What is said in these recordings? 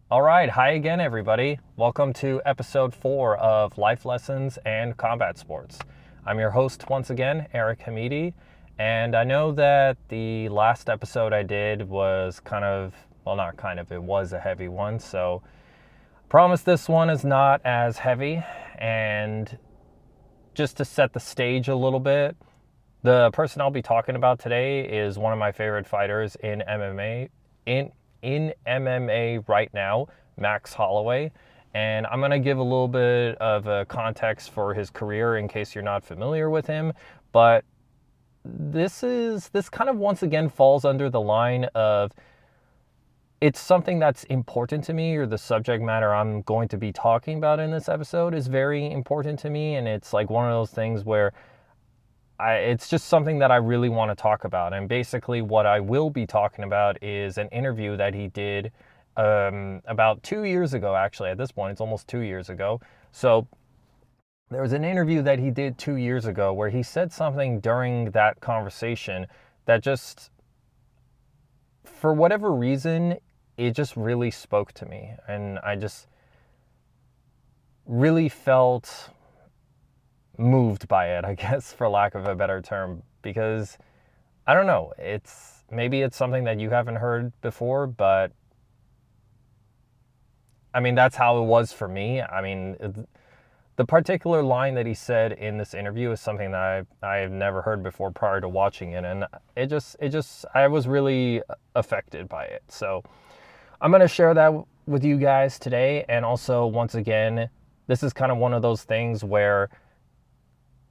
All right, hi again, everybody. Welcome to episode 4 of Life Lessons and Combat Sports. I'm your host once again, Eric Hamidi, and I know that the last episode I did was it was a heavy one, so promise this one is not as heavy. And just to set the stage a little bit, the person I'll be talking about today is one of my favorite fighters in MMA in MMA right now, Max Holloway. And I'm going to give a little bit of a context for his career in case you're not familiar with him, but this kind of once again falls under the line of it's something that's important to me, or the subject matter I'm going to be talking about in this episode is very important to me, and it's like one of those things where it's just something that I really want to talk about. And basically what I will be talking about is an interview that he did about 2 years ago. Actually, at this point, it's almost 2 years ago. So there was an interview that he did 2 years ago where he said something during that conversation that just, for whatever reason, it just really spoke to me. And I just really felt moved by it, I guess, for lack of a better term, because I don't know, maybe it's something that you haven't heard before, but I mean, that's how it was for me. I mean, the particular line that he said in this interview is something that I've never heard before prior to watching it, and I was really affected by it. So I'm going to share that with you guys today. And also, once again, this is kind of one of those things where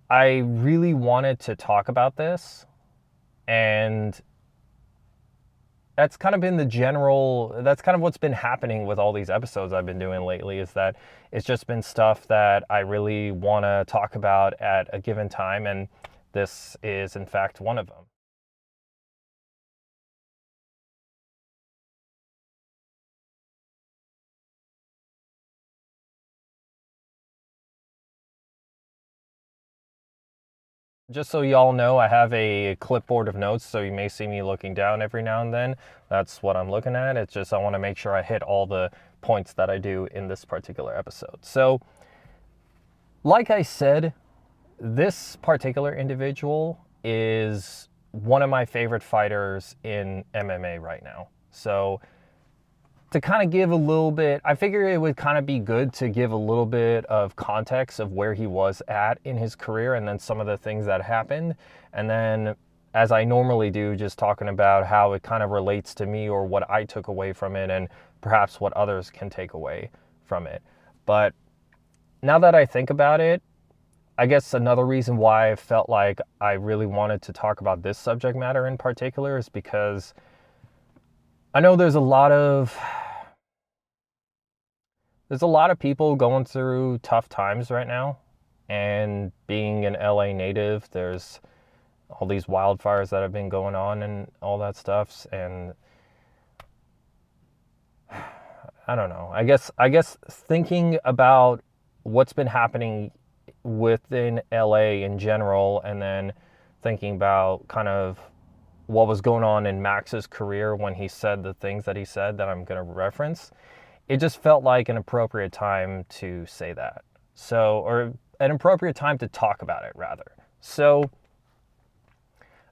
I really wanted to talk about this, and that's kind of what's been happening with all these episodes I've been doing lately, is that it's just been stuff that I really want to talk about at a given time, and this is in fact one of them. Just so y'all know, I have a clipboard of notes, so you may see me looking down every now and then. That's what I'm looking at. It's just I want to make sure I hit all the points that I do in this particular episode. So, like I said, this particular individual is one of my favorite fighters in MMA right now. So, to kind of give a little bit, I figure it would kind of be good to give a little bit of context of where he was at in his career, and then some of the things that happened. And then, as I normally do, just talking about how it kind of relates to me, or what I took away from it, and perhaps what others can take away from it. But now that I think about it, I guess another reason why I felt like I really wanted to talk about this subject matter in particular is because I know there's a lot of people going through tough times right now, and being an LA native, there's all these wildfires that have been going on and all that stuff. And I don't know. I guess thinking about what's been happening within LA in general, and then thinking about kind of what was going on in Max's career when he said the things that he said that I'm going to reference, it just felt like an appropriate time to say that. So, or an appropriate time to talk about it, rather. So,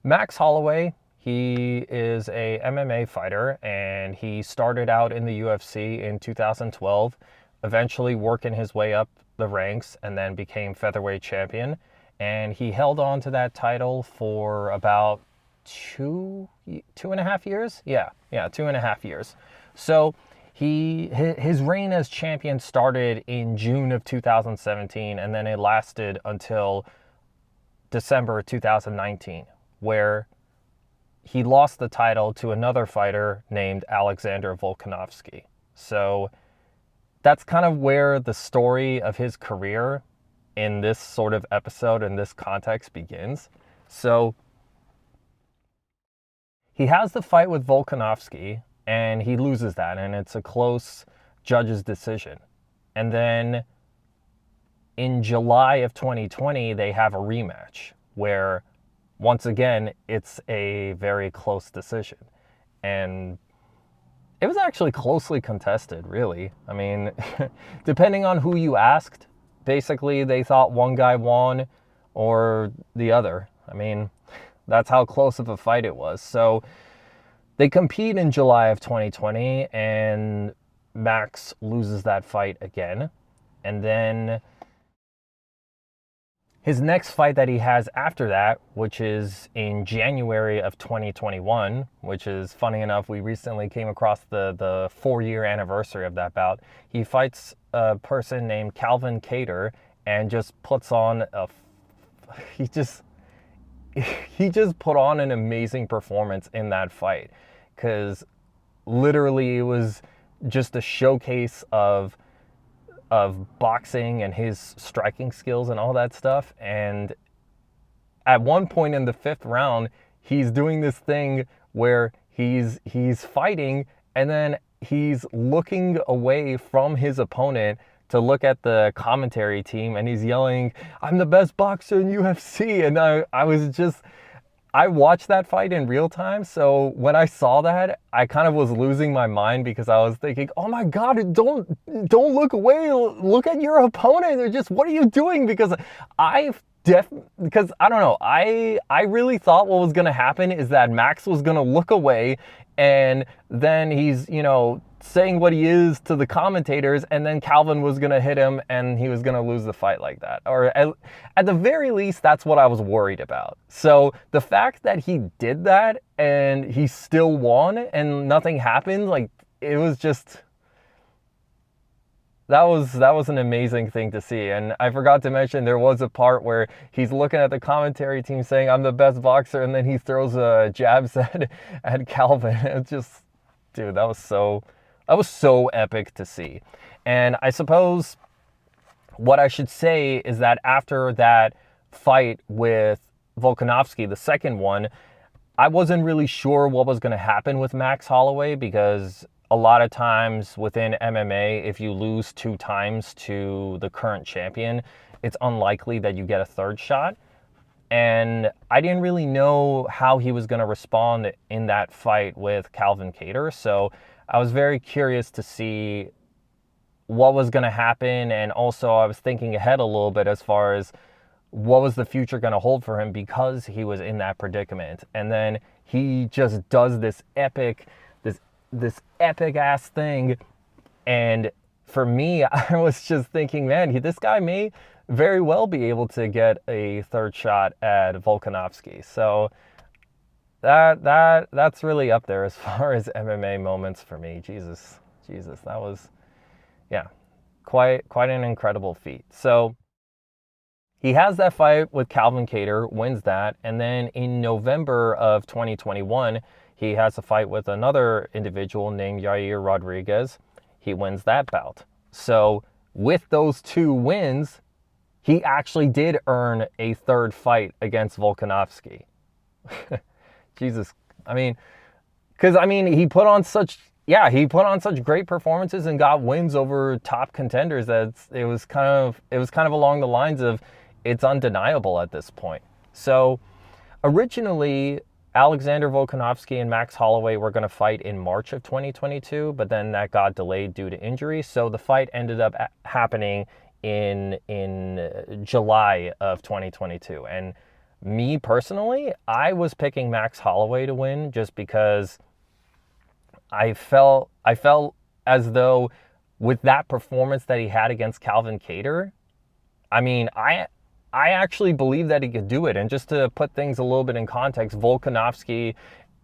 Max Holloway, he is a MMA fighter, and he started out in the UFC in 2012, eventually working his way up the ranks, and then became featherweight champion. And he held on to that title for about two and a half years. Yeah, 2.5 years. So his reign as champion started in June of 2017, and then it lasted until December 2019, where he lost the title to another fighter named Alexander Volkanovski. So that's kind of where the story of his career in this sort of episode, in this context, begins. So he has the fight with Volkanovski, and he loses that, and it's a close judge's decision. And then in July of 2020, they have a rematch where, once again, it's a very close decision. And it was actually closely contested, really. I mean, depending on who you asked, basically they thought one guy won or the other. I mean, that's how close of a fight it was. So they compete in July of 2020, and Max loses that fight again. And then his next fight that he has after that, which is in January of 2021, which is funny enough, we recently came across the 4-year anniversary of that bout. He fights a person named Calvin Kattar and just puts on he just put on an amazing performance in that fight, because literally it was just a showcase of boxing and his striking skills and all that stuff. And at one point in the 5th round, he's doing this thing where he's fighting and then he's looking away from his opponent to look at the commentary team, and he's yelling, "I'm the best boxer in UFC." And I watched that fight in real time, so when I saw that, I kind of was losing my mind, because I was thinking, oh my God, don't look away, look at your opponent, or just, what are you doing? Because I don't know, I really thought what was going to happen is that Max was going to look away, and then he's, saying what he is to the commentators, and then Calvin was going to hit him and he was going to lose the fight like that. Or at the very least, that's what I was worried about. So the fact that he did that and he still won and nothing happened, like, it was just, that was an amazing thing to see. And I forgot to mention, there was a part where he's looking at the commentary team saying, "I'm the best boxer," and then he throws jabs at Calvin. It's just, dude, that was so epic to see. And I suppose what I should say is that after that fight with Volkanovski, the second one, I wasn't really sure what was going to happen with Max Holloway, because a lot of times within MMA, if you lose 2 times to the current champion, it's unlikely that you get a third shot. And I didn't really know how he was going to respond in that fight with Calvin Kattar. So I was very curious to see what was going to happen. And also I was thinking ahead a little bit as far as what was the future going to hold for him, because he was in that predicament. And then he just does this epic ass thing. And for me, I was just thinking, man, this guy may very well be able to get a third shot at Volkanovski. So that's really up there as far as MMA moments for me. Jesus, that was, yeah, quite an incredible feat. So he has that fight with Calvin Kattar, wins that, and then in November of 2021, he has a fight with another individual named Yair Rodriguez. He wins that bout. So with those 2 wins, he actually did earn a third fight against Volkanovski. Jesus. I mean, because he put on such great performances and got wins over top contenders that it was kind of along the lines of, it's undeniable at this point. So originally, Alexander Volkanovski and Max Holloway were going to fight in March of 2022, but then that got delayed due to injury. So the fight ended up happening in July of 2022. And me personally, I was picking Max Holloway to win, just because I felt as though with that performance that he had against Calvin Kattar, I actually believe that he could do it. And just to put things a little bit in context, Volkanovski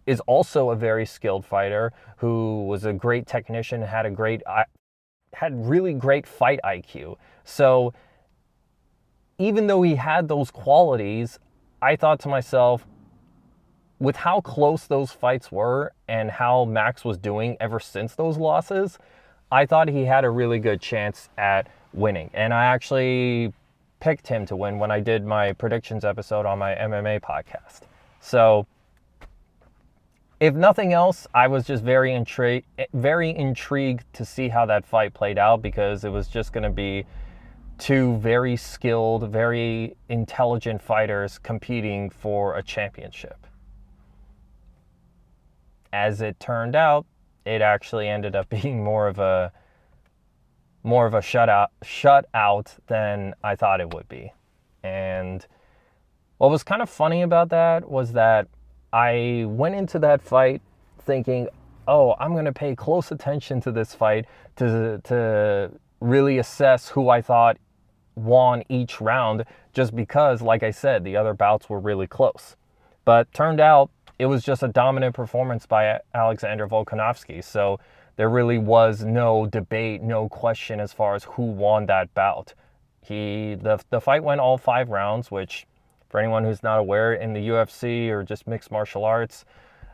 is also a very skilled fighter who was a great technician, had really great fight IQ. So even though he had those qualities, I thought to myself, with how close those fights were and how Max was doing ever since those losses, I thought he had a really good chance at winning. And I actually picked him to win when I did my predictions episode on my MMA podcast. So if nothing else, I was just very intrigued to see how that fight played out, because it was just going to be 2 very skilled, very intelligent fighters competing for a championship. As it turned out, it actually ended up being more of a shutout than I thought it would be. And what was kind of funny about that was that I went into that fight thinking, oh, I'm going to pay close attention to this fight to really assess who I thought won each round, just because, like I said, the other bouts were really close. But turned out it was just a dominant performance by Alexander Volkanovski. So there really was no debate, no question as far as who won that bout. The fight went all 5 rounds, which, for anyone who's not aware, in the UFC or just mixed martial arts,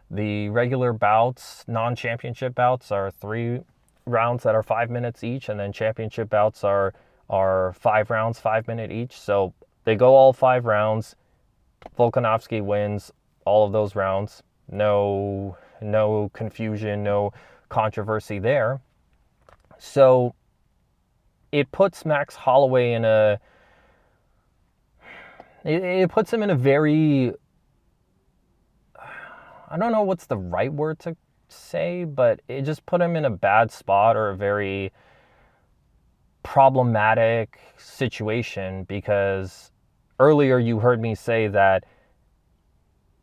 the regular bouts, non-championship bouts, are 3 rounds that are 5 minutes each, and then championship bouts are 5 rounds, 5 minute each. So they go all 5 rounds. Volkanovski wins all of those rounds. No confusion, no controversy there. So it puts Max Holloway in a it puts him in a very, I don't know what's the right word to say, but it just put him in a bad spot, or a very problematic situation, because earlier you heard me say that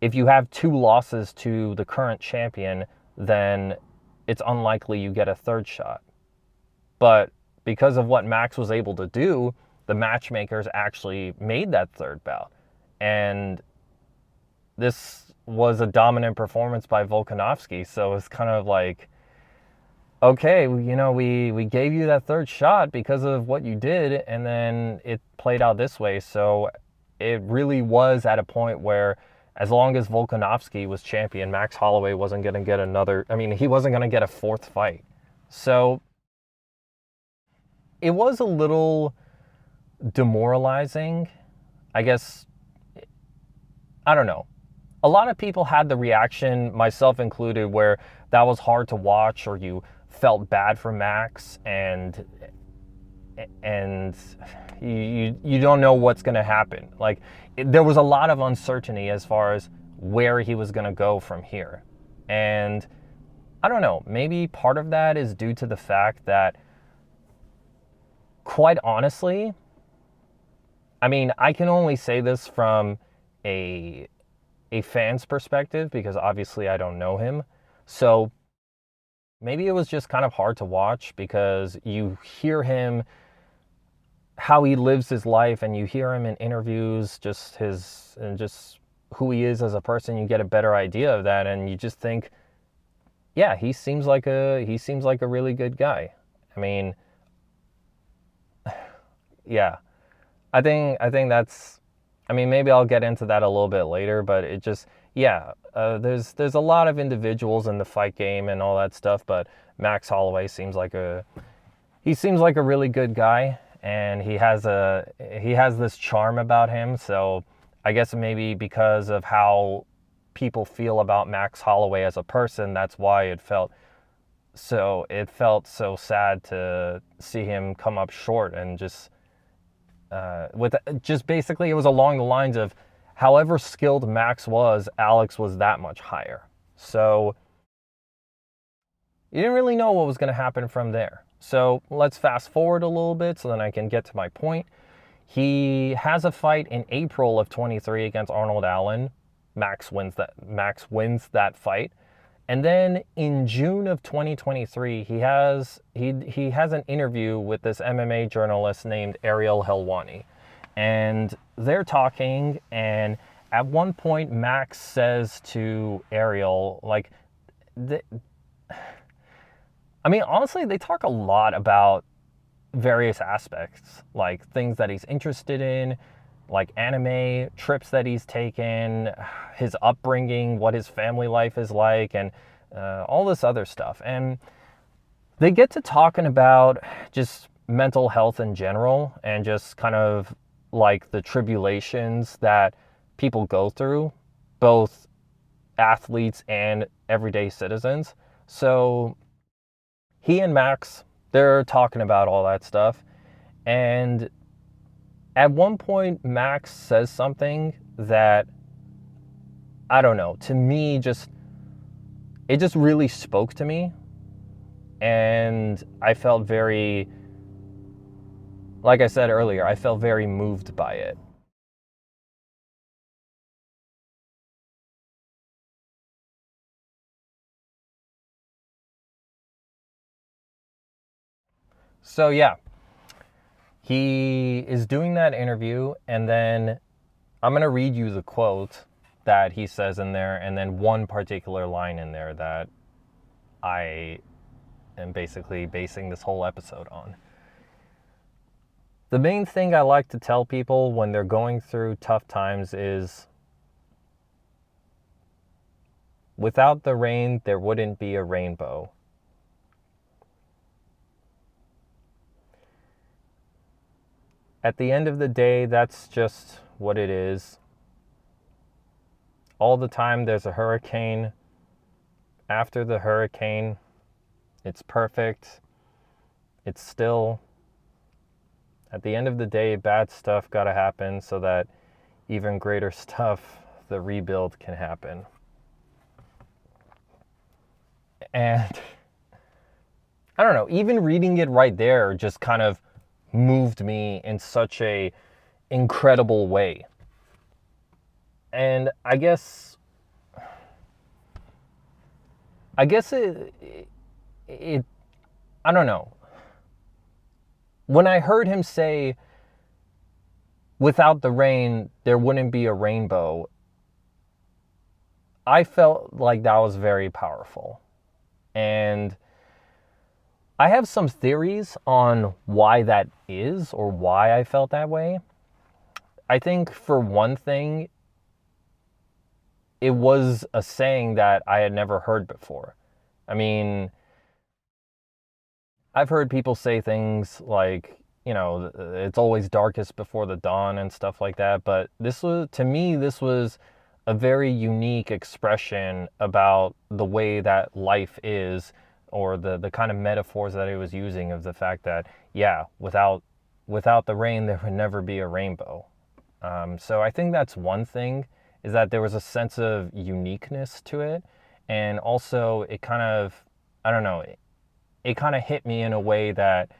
if you have 2 losses to the current champion, then it's unlikely you get a third shot. But because of what Max was able to do, the matchmakers actually made that third bout. And this was a dominant performance by Volkanovski. So it's kind of like, okay, we gave you that third shot because of what you did, and then it played out this way. So it really was at a point where, as long as Volkanovski was champion, Max Holloway wasn't going to get he wasn't going to get a 4th fight. So it was a little demoralizing, I guess. I don't know. A lot of people had the reaction, myself included, where that was hard to watch, or you felt bad for Max, and you don't know what's going to happen. Like, there was a lot of uncertainty as far as where he was going to go from here. And I don't know, maybe part of that is due to the fact that, quite honestly, I can only say this from a fan's perspective, because obviously I don't know him. So maybe it was just kind of hard to watch, because you hear him, how he lives his life, and you hear him in interviews, just who he is as a person. You get a better idea of that, and you just think, yeah, he seems like a really good guy. Yeah, I think that's, maybe I'll get into that a little bit later, but it just, yeah, there's a lot of individuals in the fight game and all that stuff, but Max Holloway seems like a really good guy, and he has this charm about him. So I guess maybe because of how people feel about Max Holloway as a person, that's why it felt so sad to see him come up short, and basically it was along the lines of, however skilled Max was, Alex was that much higher. So you didn't really know what was going to happen from there. So let's fast forward a little bit so then I can get to my point. He has a fight in April of 23 against Arnold Allen. Max wins that fight. And then in June of 2023, he has an interview with this MMA journalist named Ariel Helwani. And they're talking, and at one point Max says to Ariel, like, honestly, they talk a lot about various aspects, like things that he's interested in, like anime, trips that he's taken, his upbringing, what his family life is like, and all this other stuff. And they get to talking about just mental health in general, and just kind of like the tribulations that people go through, both athletes and everyday citizens. So he and Max, they're talking about all that stuff. And at one point, Max says something that, I don't know, to me, it just really spoke to me. And I felt very, like I said earlier, I felt very moved by it. So yeah, he is doing that interview, and then I'm going to read you the quote that he says in there, and then one particular line in there that I am basically basing this whole episode on. The main thing I like to tell people when they're going through tough times is, without the rain, there wouldn't be a rainbow. At the end of the day, that's just what it is. All the time there's a hurricane. After the hurricane, it's perfect. It's still, at the end of the day, bad stuff got to happen so that even greater stuff, the rebuild, can happen. And I don't know, even reading it right there just kind of moved me in such a incredible way. And I guess it I don't know. When I heard him say, without the rain, there wouldn't be a rainbow, I felt like that was very powerful. And I have some theories on why that is, or why I felt that way. I think, for one thing, it was a saying that I had never heard before. I mean, I've heard people say things like, it's always darkest before the dawn and stuff like that. But to me, this was a very unique expression about the way that life is, or the kind of metaphors that he was using, of the fact that, yeah, without the rain, there would never be a rainbow. So I think that's one thing, is that there was a sense of uniqueness to it. And also it kind of, I don't know, it kind of hit me in a way that,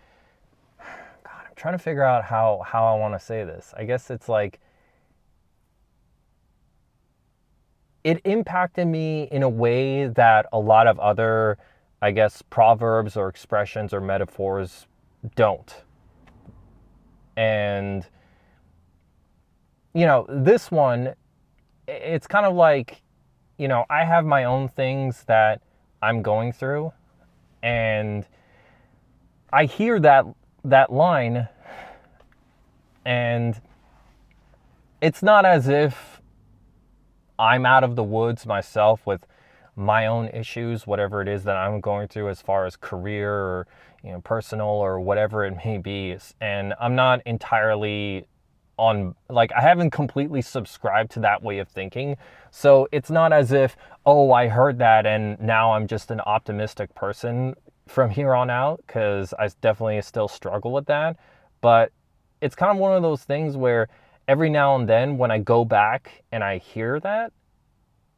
God, I'm trying to figure out how I want to say this. I guess it's like, it impacted me in a way that a lot of other, I guess, proverbs or expressions or metaphors don't. And, this one, it's kind of like, I have my own things that I'm going through, and I hear that line, and it's not as if I'm out of the woods myself with my own issues, whatever it is that I'm going through as far as career or personal or whatever it may be. And I'm not entirely I haven't completely subscribed to that way of thinking. So it's not as if, oh, I heard that and now I'm just an optimistic person from here on out, because I definitely still struggle with that. But it's kind of one of those things where every now and then when I go back and I hear that,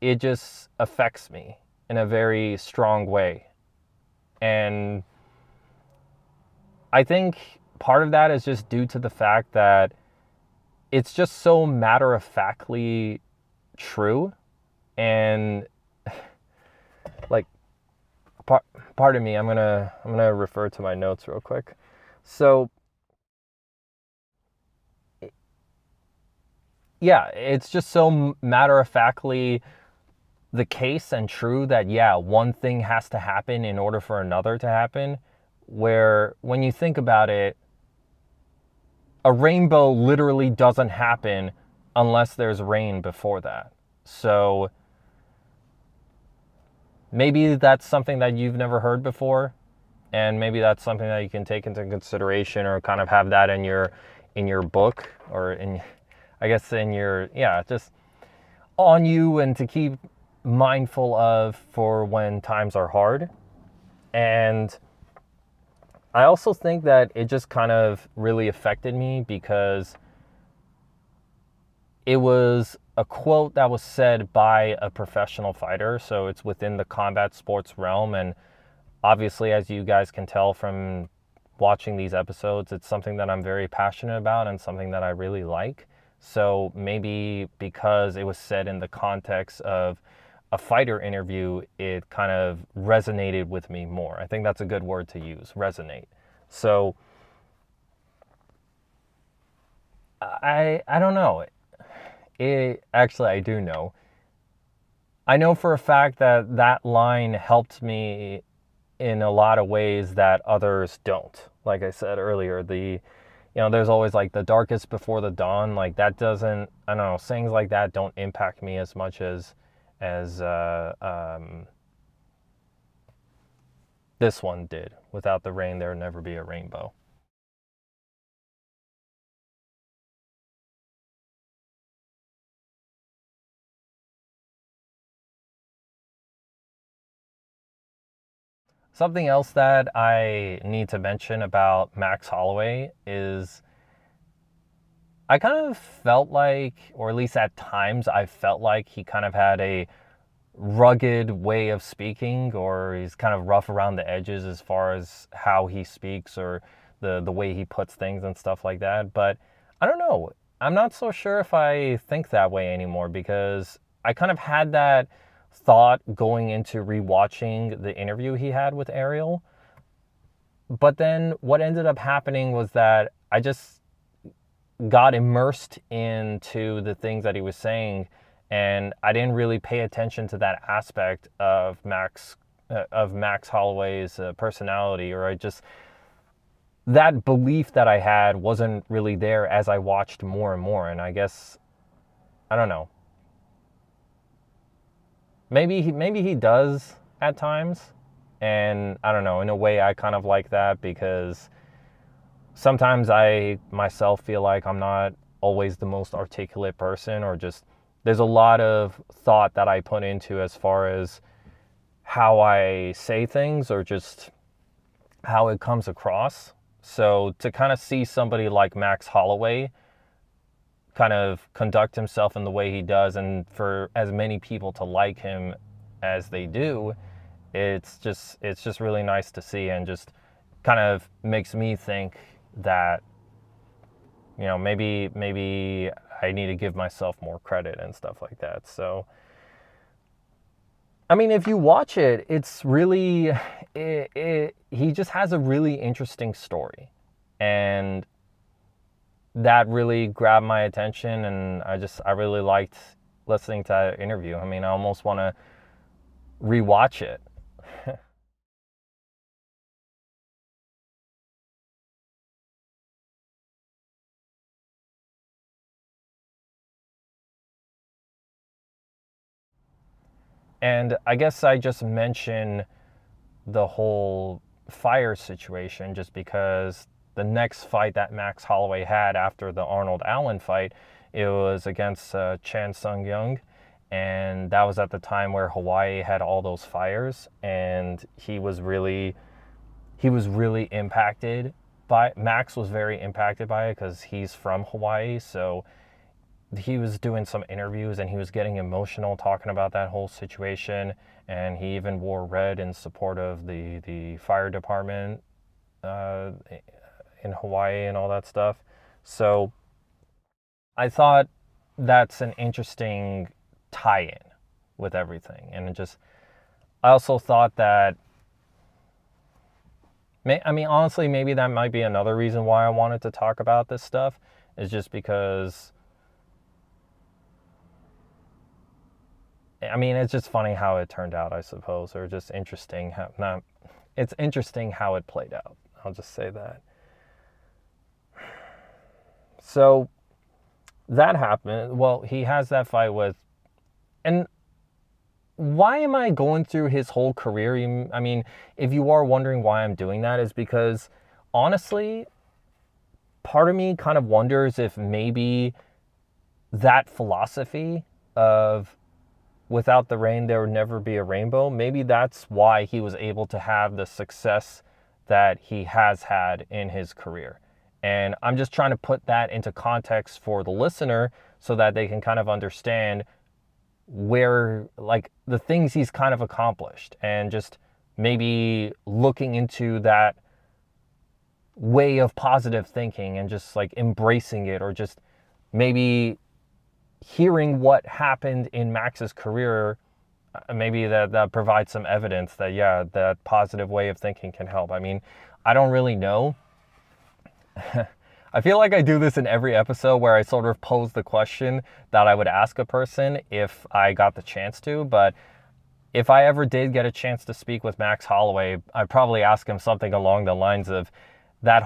it just affects me in a very strong way. And I think part of that is just due to the fact that it's just so matter-of-factly true. And like, pardon me, I'm gonna refer to my notes real quick. So yeah, it's just so matter-of-factly the case and true that, yeah, one thing has to happen in order for another to happen. Where when you think about it, a rainbow literally doesn't happen unless there's rain before that. So maybe that's something that you've never heard before, and maybe that's something that you can take into consideration, or kind of have that in your book, or I guess in your, just on you, and to keep mindful of for when times are hard. And I also think that it just kind of really affected me because it was a quote that was said by a professional fighter. So it's within the combat sports realm. And Obviously, as you guys can tell from watching these episodes, it's something that I'm very passionate about and something that I really like. So maybe because it was said in the context of a fighter interview, it kind of resonated with me more. I think that's a good word to use, resonate. So I don't know. It actually I do know. I know for a fact that that line helped me in a lot of ways that others don't. Like I said earlier, there's always like the darkest before the dawn. Like that doesn't, I don't know, sayings like that don't impact me as much as this one did. Without the rain, there would never be a rainbow. Something else that I need to mention about Max Holloway is I kind of felt like, or at least at times, I felt like he kind of had a rugged way of speaking, or he's kind of rough around the edges as far as how he speaks or the way he puts things and stuff like that. But I don't know. I'm not so sure if I think that way anymore because I kind of had that thought going into rewatching the interview he had with Ariel. But then what ended up happening was that I just got immersed into the things that he was saying, and I didn't really pay attention to that aspect of Max Holloway's personality, or I just that belief that I had wasn't really there as I watched more and more. And I guess I don't know. Maybe he does at times, and I don't know. In a way, I kind of like that because sometimes I myself feel like I'm not always the most articulate person, or just there's a lot of thought that I put into as far as how I say things or just how it comes across. So to kind of see somebody like Max Holloway kind of conduct himself in the way he does, and for as many people to like him as they do, it's just really nice to see, and just kind of makes me think that maybe I need to give myself more credit and stuff like that. So I mean, if you watch it, it's really he just has a really interesting story, and that really grabbed my attention, and I really liked listening to that interview. I mean, I almost want to rewatch it. And I guess I just mentioned the whole fire situation just because the next fight that Max Holloway had after the Arnold Allen fight, it was against Chan Sung Young, and that was at the time where Hawaii had all those fires, and he was really impacted by Max was very impacted by it because he's from Hawaii, so he was doing some interviews and he was getting emotional talking about that whole situation, and he even wore red in support of the fire department uh, in Hawaii and all that stuff. So I thought that's an interesting tie-in with everything, and it just I also thought that I mean honestly maybe that might be another reason why I wanted to talk about this stuff is just because I mean, it's just funny how it turned out, I suppose, or just interesting how not. It's interesting how it played out. I'll just say that. So that happened. Well, he has that fight with, and why am I going through his whole career? I mean, if you are wondering why I'm doing that, is because honestly, part of me kind of wonders if maybe that philosophy of without the rain, there would never be a rainbow. Maybe that's why he was able to have the success that he has had in his career. And I'm just trying to put that into context for the listener so that they can kind of understand where, like, the things he's kind of accomplished and just maybe looking into that way of positive thinking and just like embracing it, or just maybe hearing what happened in Max's career, maybe that provides some evidence that, yeah, that positive way of thinking can help. I mean, I don't really know. I feel like I do this in every episode where I sort of pose the question that I would ask a person if I got the chance to, but if I ever did get a chance to speak with Max Holloway, I'd probably ask him something along the lines of that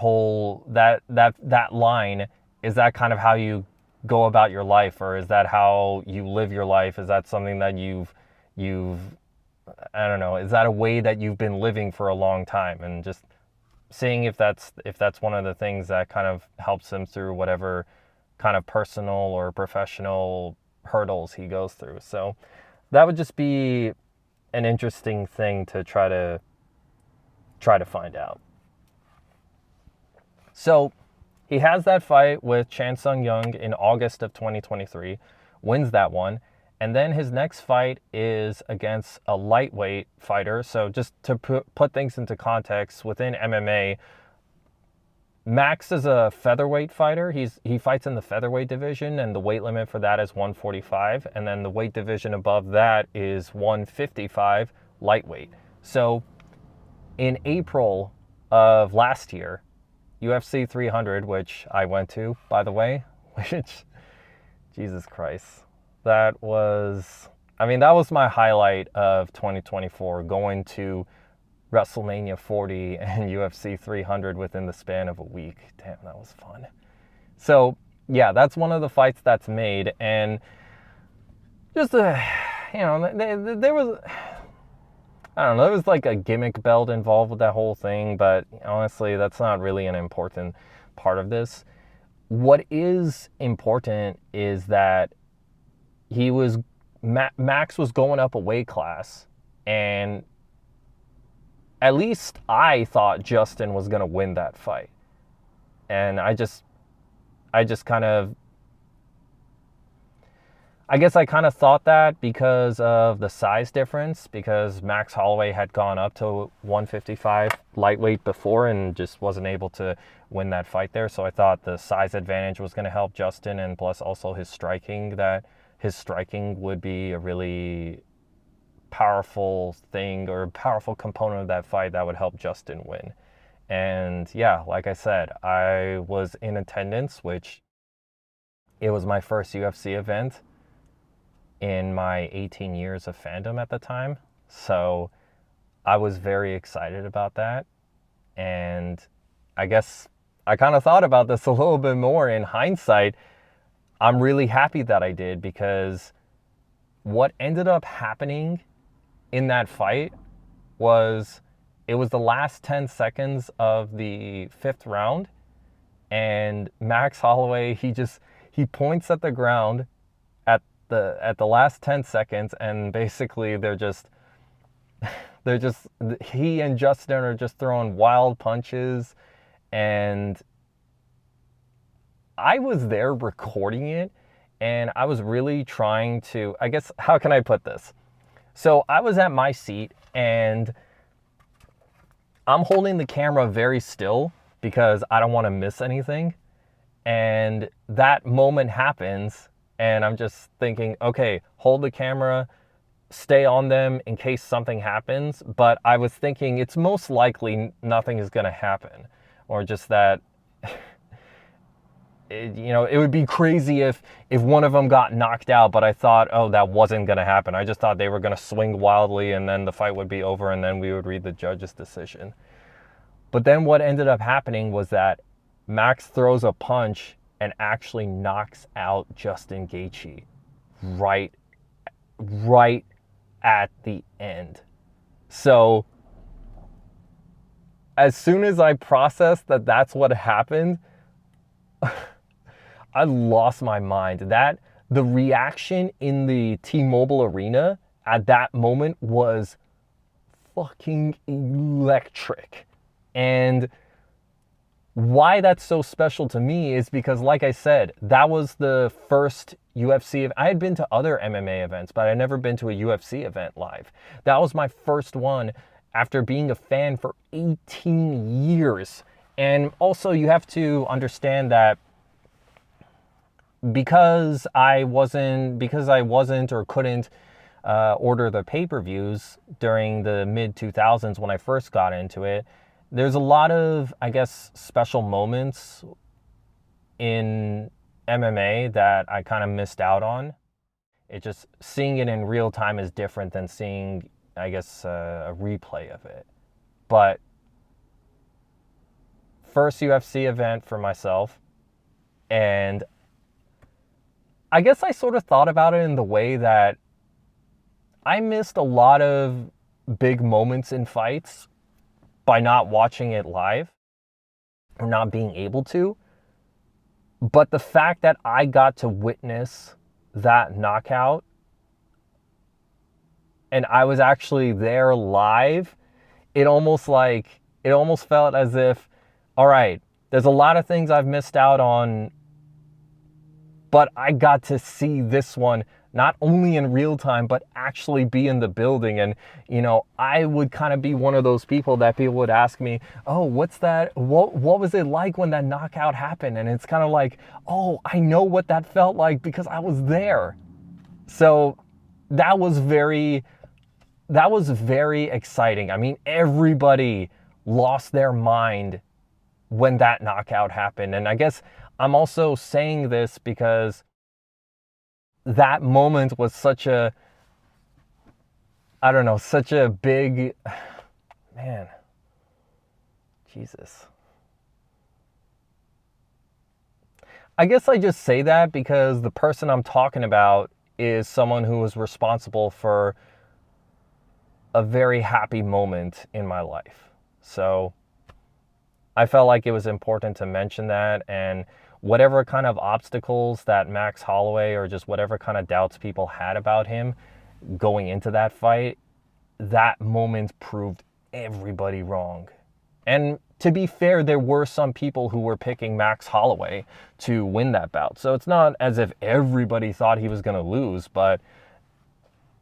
line, is that kind of how you go about your life, or is that how you live your life? Is that something that you've I don't know, is that a way that you've been living for a long time? And just seeing if that's one of the things that kind of helps him through whatever kind of personal or professional hurdles he goes through. So that would just be an interesting thing to try to find out. So he has that fight with Chan Sung Jung in August of 2023, wins that one, and then his next fight is against a lightweight fighter. So just to put things into context, within MMA, Max is a featherweight fighter. He fights in the featherweight division, and the weight limit for that is 145, and then the weight division above that is 155 lightweight. So in April of last year, UFC 300, which I went to, by the way, which, Jesus Christ, that was my highlight of 2024, going to WrestleMania 40 and UFC 300 within the span of a week. Damn, that was fun. So, yeah, that's one of the fights that's made, and just, there was, I don't know, there was like a gimmick belt involved with that whole thing, but honestly, that's not really an important part of this. What is important is that Max was going up a weight class, and at least I thought Justin was going to win that fight. And I guess I kind of thought that because of the size difference, because Max Holloway had gone up to 155 lightweight before and just wasn't able to win that fight there. So I thought the size advantage was going to help Justin, and plus also his striking would be a really powerful thing, or a powerful component of that fight that would help Justin win. And yeah, like I said, I was in attendance, which it was my first UFC event in my 18 years of fandom at the time. So I was very excited about that. And I guess I kind of thought about this a little bit more in hindsight. I'm really happy that I did, because what ended up happening in that fight was, it was the last 10 seconds of the 5th round, and Max Holloway, he points at the ground at the last 10 seconds, and basically he and Justin are just throwing wild punches. And I was there recording it, and I was really trying to, I guess, how can I put this? So I was at my seat, and I'm holding the camera very still because I don't want to miss anything. And that moment happens, and I'm just thinking, okay, hold the camera, stay on them in case something happens. But I was thinking it's most likely nothing is going to happen, or just that, it would be crazy if one of them got knocked out, but I thought, oh, that wasn't going to happen. I just thought they were going to swing wildly, and then the fight would be over, and then we would read the judge's decision. But then what ended up happening was that Max throws a punch and actually knocks out Justin Gaethje right at the end. So as soon as I processed that that's what happened, I lost my mind. The reaction in the T-Mobile Arena at that moment was fucking electric. And why that's so special to me is because, like I said, that was the first UFC. I had been to other MMA events, but I'd never been to a UFC event live. That was my first one, after being a fan for 18 years. And also, you have to understand that because I wasn't or couldn't order the pay-per-views during the mid 2000s when I first got into it, there's a lot of, I guess, special moments in MMA that I kind of missed out on. It just, seeing it in real time is different than seeing, I guess, a replay of it. But first UFC event for myself, and I guess I sort of thought about it in the way that I missed a lot of big moments in fights by not watching it live or not being able to. But the fact that I got to witness that knockout and I was actually there live, it almost felt as if, all right, there's a lot of things I've missed out on, but I got to see this one not only in real time, but actually be in the building. And, I would kind of be one of those people that people would ask me, oh, what's that? What was it like when that knockout happened? And it's kind of like, oh, I know what that felt like because I was there. So that was very exciting. I mean, everybody lost their mind when that knockout happened. And I guess I'm also saying this because that moment was such a big, man, Jesus. I guess I just say that because the person I'm talking about is someone who was responsible for a very happy moment in my life. So I felt like it was important to mention that, and whatever kind of obstacles that Max Holloway or just whatever kind of doubts people had about him going into that fight, that moment proved everybody wrong. And to be fair, there were some people who were picking Max Holloway to win that bout. So it's not as if everybody thought he was going to lose, but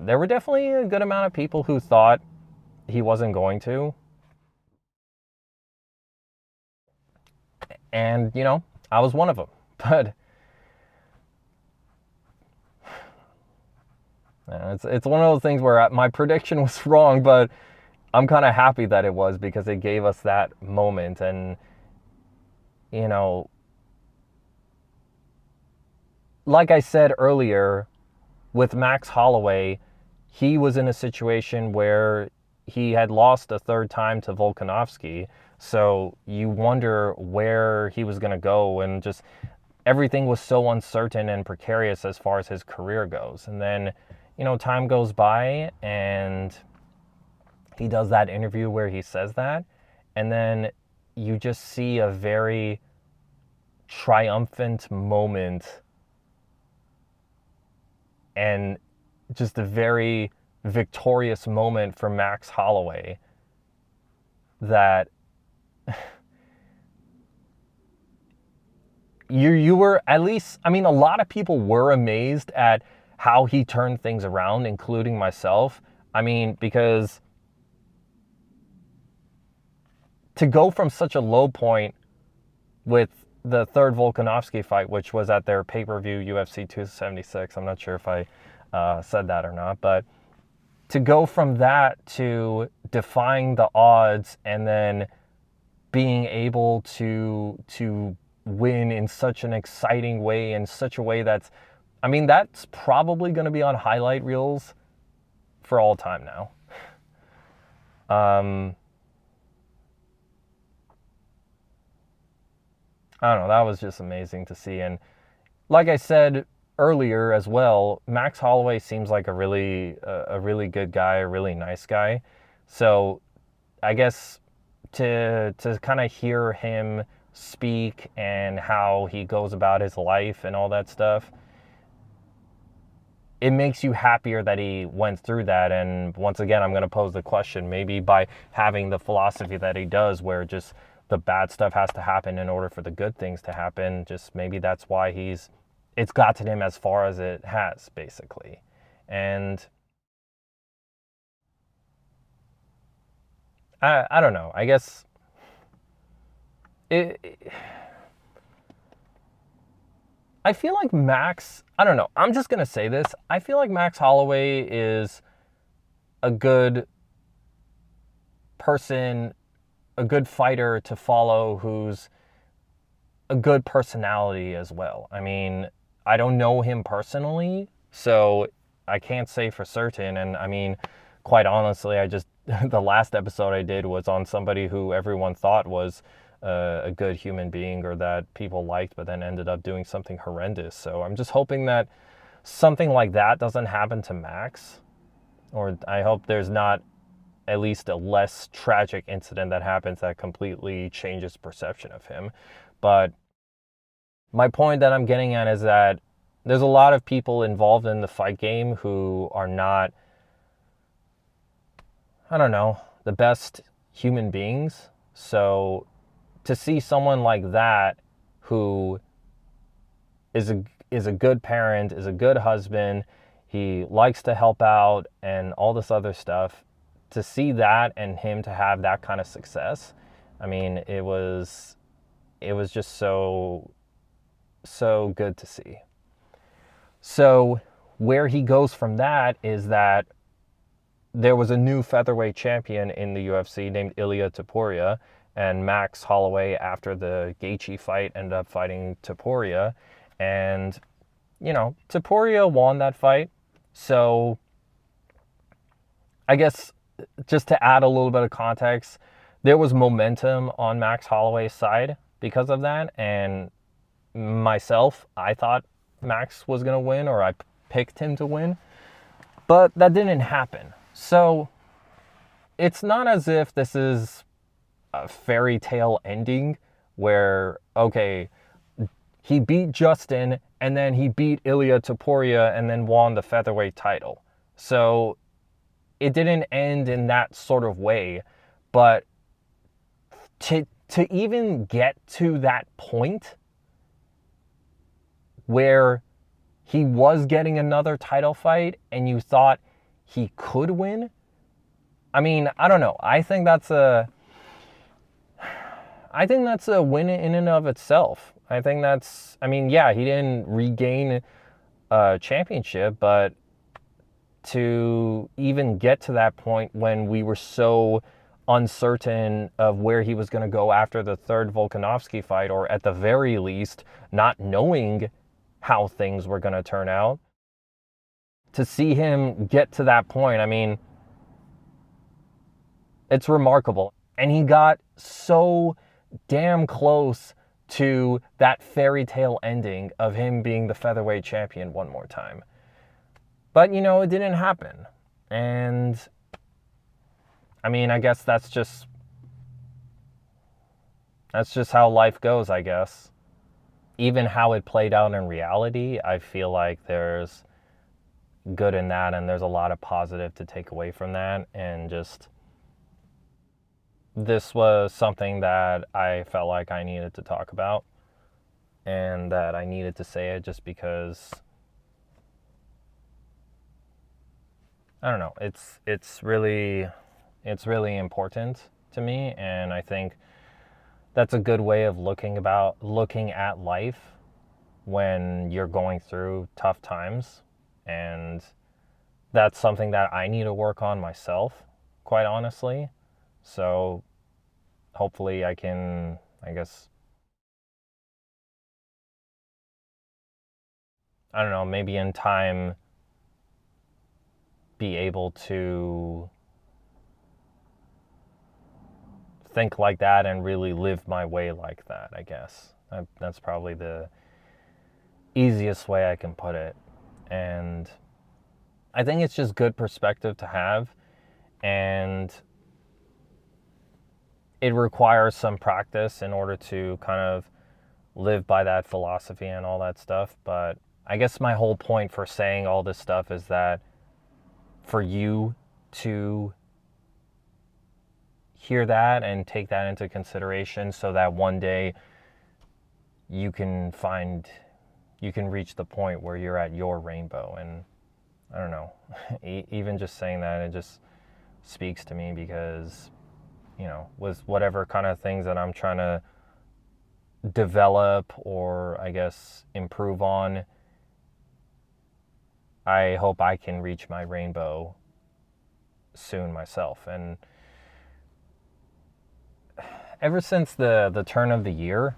there were definitely a good amount of people who thought he wasn't going to. And, I was one of them. But it's one of those things where my prediction was wrong, but I'm kind of happy that it was because it gave us that moment. And, like I said earlier, with Max Holloway, he was in a situation where he had lost a third time to Volkanovski. So you wonder where he was going to go, and just everything was so uncertain and precarious as far as his career goes. And then, time goes by and he does that interview where he says that. And then you just see a very triumphant moment and just a very victorious moment for Max Holloway that you were, at least, I mean, a lot of people were amazed at how he turned things around, including myself. I mean, because to go from such a low point with the third Volkanovski fight, which was at their pay-per-view UFC 276, I'm not sure if I said that or not, but to go from that to defying the odds and then being able to win in such an exciting way, in such a way that's probably going to be on highlight reels for all time now. I don't know, that was just amazing to see. And like I said earlier as well, Max Holloway seems like a really good guy, a really nice guy. So I guess to kind of hear him speak and how he goes about his life and all that stuff, it makes you happier that he went through that. And once again, I'm going to pose the question, maybe by having the philosophy that he does, where just the bad stuff has to happen in order for the good things to happen, just maybe that's why it's gotten him as far as it has, basically. And I don't know. I guess it I feel like Max, I don't know. I'm just going to say this. I feel like Max Holloway is a good person, a good fighter to follow who's a good personality as well. I mean, I don't know him personally, so I can't say for certain. And I mean, quite honestly, the last episode I did was on somebody who everyone thought was a good human being or that people liked, but then ended up doing something horrendous. So I'm just hoping that something like that doesn't happen to Max, or I hope there's not at least a less tragic incident that happens that completely changes perception of him. But my point that I'm getting at is that there's a lot of people involved in the fight game who are not, I don't know, the best human beings. So to see someone like that who is a good parent, is a good husband, he likes to help out and all this other stuff, to see that and him to have that kind of success, I mean, it was just so good to see. So where he goes from that is that there was a new featherweight champion in the UFC named Ilia Topuria, and Max Holloway, after the Gaethje fight, ended up fighting Topuria, and Topuria won that fight. So I guess just to add a little bit of context, there was momentum on Max Holloway's side because of that, and myself, I thought Max was going to win, or I picked him to win, but that didn't happen. So it's not as if this is a fairy tale ending where, okay, he beat Justin and then he beat Ilia Topuria and then won the featherweight title. So it didn't end in that sort of way, but to even get to that point where he was getting another title fight and you thought he could win, I mean, I don't know. I think that's a win in and of itself. I mean, yeah, he didn't regain a championship, but to even get to that point when we were so uncertain of where he was going to go after the third Volkanovski fight, or at the very least, not knowing how things were going to turn out, to see him get to that point, I mean, it's remarkable. And he got so damn close to that fairy tale ending of him being the featherweight champion one more time. But, it didn't happen. And, I mean, I guess that's just how life goes, I guess. Even how it played out in reality, I feel like there's good in that, and there's a lot of positive to take away from that. And just, this was something that I felt like I needed to talk about, and that I needed to say it just because, I don't know, it's really important to me, and I think that's a good way of looking at life when you're going through tough times. And that's something that I need to work on myself, quite honestly. So hopefully I can, I guess, I don't know, maybe in time be able to think like that and really live my way like that, I guess. That's probably the easiest way I can put it. And I think it's just good perspective to have, and it requires some practice in order to kind of live by that philosophy and all that stuff. But I guess my whole point for saying all this stuff is that for you to hear that and take that into consideration, so that one day you can reach the point where you're at your rainbow. And I don't know, even just saying that, it just speaks to me, because with whatever kind of things that I'm trying to develop or I guess improve on, I hope I can reach my rainbow soon myself. And ever since the turn of the year,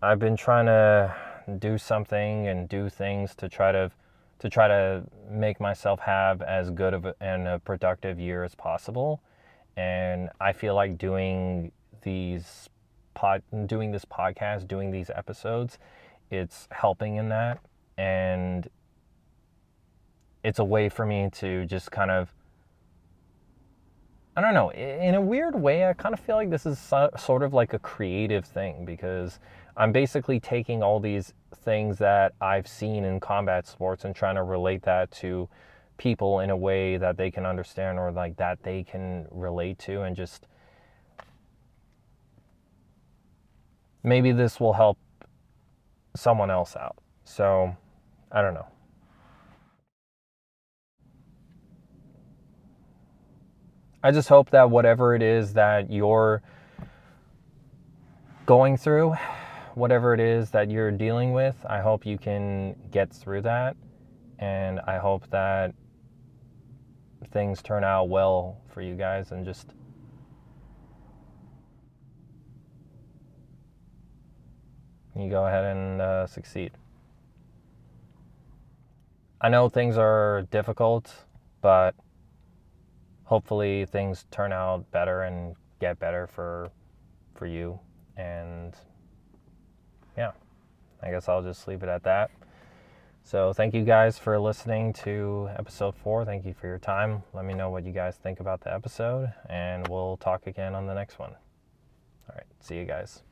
I've been trying to do something and do things to try to make myself have as good of a productive year as possible. And I feel like doing this podcast, doing these episodes, it's helping in that. And it's a way for me to just kind of, I don't know, in a weird way, I kind of feel like this is sort of like a creative thing, because I'm basically taking all these things that I've seen in combat sports and trying to relate that to people in a way that they can understand or like that they can relate to, and just maybe this will help someone else out. So, I don't know. I just hope that whatever it is that you're going through, whatever it is that you're dealing with, I hope you can get through that. And I hope that things turn out well for you guys, and just you go ahead and succeed. I know things are difficult, but hopefully things turn out better and get better for you. And yeah, I guess I'll just leave it at that. So thank you guys for listening to episode 4. Thank you for your time. Let me know what you guys think about the episode, and we'll talk again on the next one. All right, see you guys.